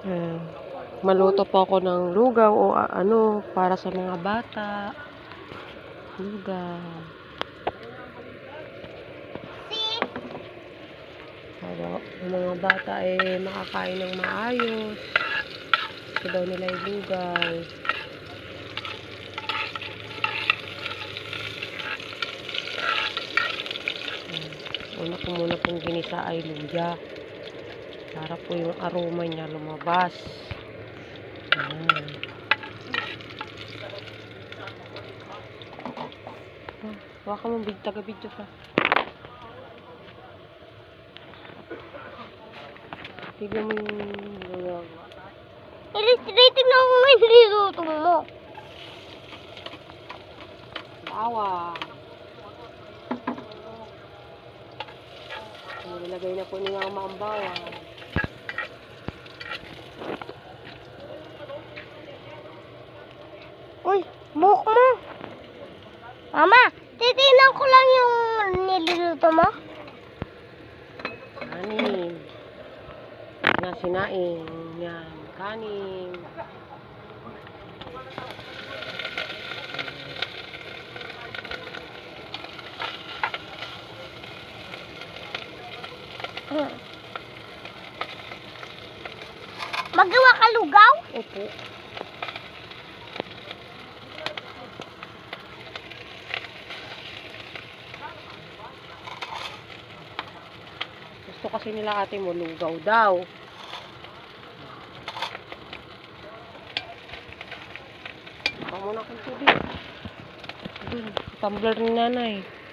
Ayan. Maluto po ako ng lugaw o ano para sa mga bata. Lugaw. Para ang mga bata ay makakain ng maayos. Gusto daw nila yung lugaw. Una ko muna pong ginisa ay luya. Para po yung aroma niya lumabas. Ayan. Baka mong taga-video ka. Tignan mo yung lugaw. Illustrating na ako may niluto mo. Bawang. Nilagay na po ni Mama ang bawang. Uy, buhok mo. Mama, titignan ko lang yung niluluto mo. Kanin. Na sinaing. Yan. Kanin. Magawa ka lugaw? Opo. Gusto kasi nila ate mo lugaw daw. Baka muna kong tubig. Dun, tumbler ni nanay.